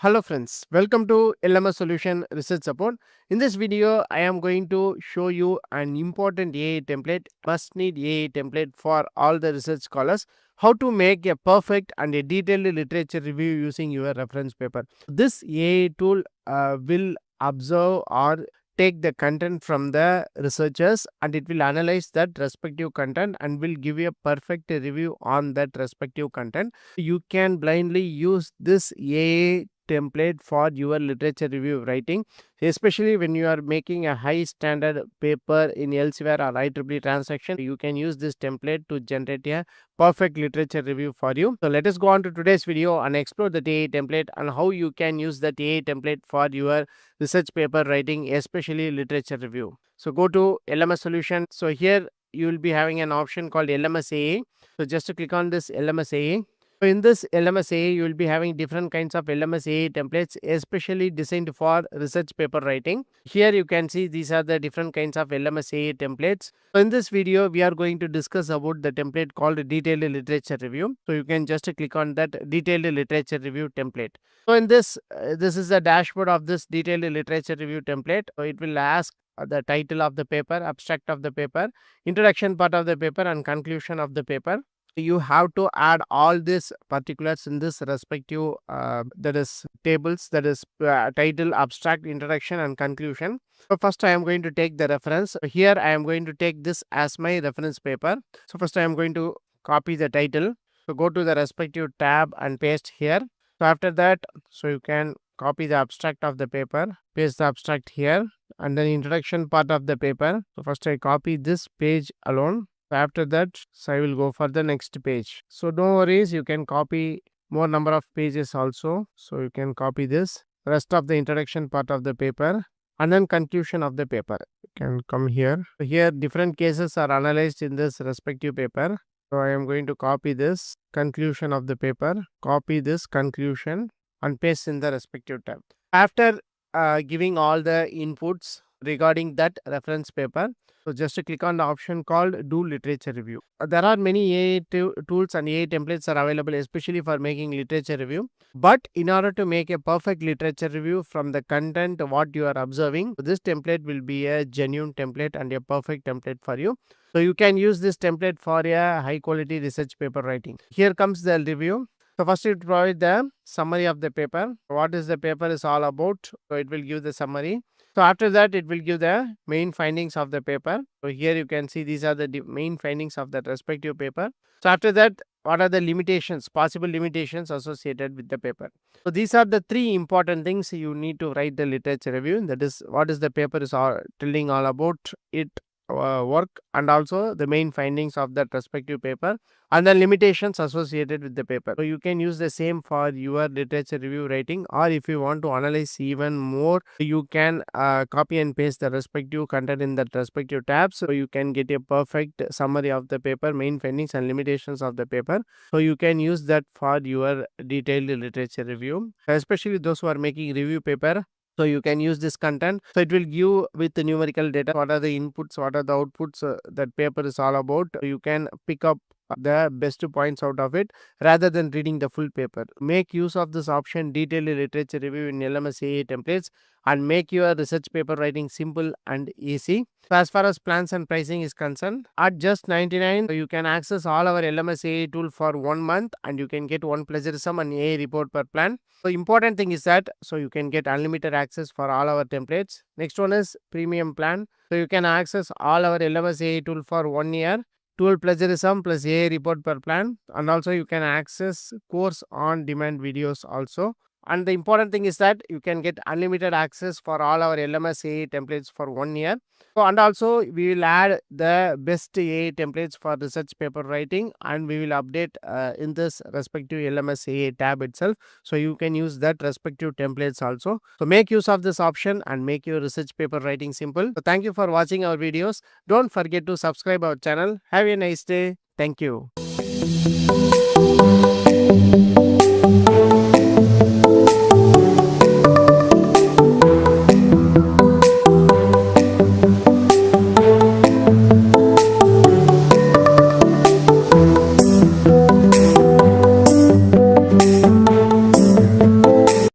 Hello friends, welcome to LMS Solution Research Support. In this video, I am going to show you an important AI template, must need AI template for all the research scholars, how to make a perfect and a detailed literature review using your reference paper. This AI tool will observe or take the content from the researchers and it will analyze that respective content and will give you a perfect review on that respective content. You can blindly use this AI template for your literature review writing, especially when you are making a high standard paper in elsewhere or IEEE transaction. You can use this template to generate a perfect literature review for you. So let us go on to today's video and explore the AI template and how you can use the AI template for your research paper writing, especially literature review. So go to LMS solution. So here you will be having an option called LMS AA. So just to click on this LMS AA. So in this LMS AA, you will be having different kinds of LMS AA templates, especially designed for research paper writing. Here you can see these are the different kinds of LMS AA templates. So in this video, we are going to discuss about the template called detailed literature review. So you can just click on that detailed literature review template. So in this, this is the dashboard of this detailed literature review template. So it will ask the title of the paper, abstract of the paper, introduction part of the paper, and conclusion of the paper. You have to add all these particulars in this respective that is tables, that is title, abstract, introduction, and conclusion. So first I am going to take the reference. So here I am going to take this as my reference paper. So first I am going to copy the title. So go to the respective tab and paste here. So after that, so you can copy the abstract of the paper, paste the abstract here, and then introduction part of the paper. So first I copy this page alone. After that, so I will go for the next page. So no worries, you can copy more number of pages also. So you can copy this rest of the introduction part of the paper and then conclusion of the paper. You can come here. So here different cases are analyzed in this respective paper. So I am going to copy this conclusion of the paper, copy this conclusion and paste in the respective tab. After giving all the inputs regarding that reference paper, so just to click on the option called do literature review. There are many AI tools and AI templates are available, especially for making literature review. But in order to make a perfect literature review from the content what you are observing, this template will be a genuine template and a perfect template for you. So you can use this template for a high quality research paper writing. Here comes the review. So first it provide the summary of the paper. What is the paper is all about. So it will give the summary. So after that, it will give the main findings of the paper. So here you can see these are the main findings of that respective paper. So after that, what are the limitations, possible limitations associated with the paper? So these are the three important things you need to write the literature review. That is, what is the paper is telling all about it work, and also the main findings of that respective paper and the limitations associated with the paper. So you can use the same for your literature review writing, or if you want to analyze even more, you can copy and paste the respective content in that respective tabs. So you can get a perfect summary of the paper, main findings and limitations of the paper. So you can use that for your detailed literature review, especially those who are making review paper. So you can use this content. So it will give with the numerical data, what are the inputs, what are the outputs that paper is all about. You can pick up the best points out of it rather than reading the full paper. Make use of this option detailed literature review in LMS AA templates and make your research paper writing simple and easy. So as far as plans and pricing is concerned, at just 99, you can access all our LMS AA tool for 1 month and you can get one plagiarism and AA report per plan. So important thing is that so you can get unlimited access for all our templates. Next one is premium plan. So you can access all our LMS AA tool for 1 year. 12 plagiarism plus AA report per plan, and also you can access course on demand videos also. And the important thing is that you can get unlimited access for all our LMS AA templates for 1 year. So, and also we will add the best AA templates for research paper writing and we will update in this respective LMS AA tab itself. So you can use that respective templates also. So make use of this option and make your research paper writing simple. So thank you for watching our videos. Don't forget to subscribe our channel. Have a nice day. Thank you.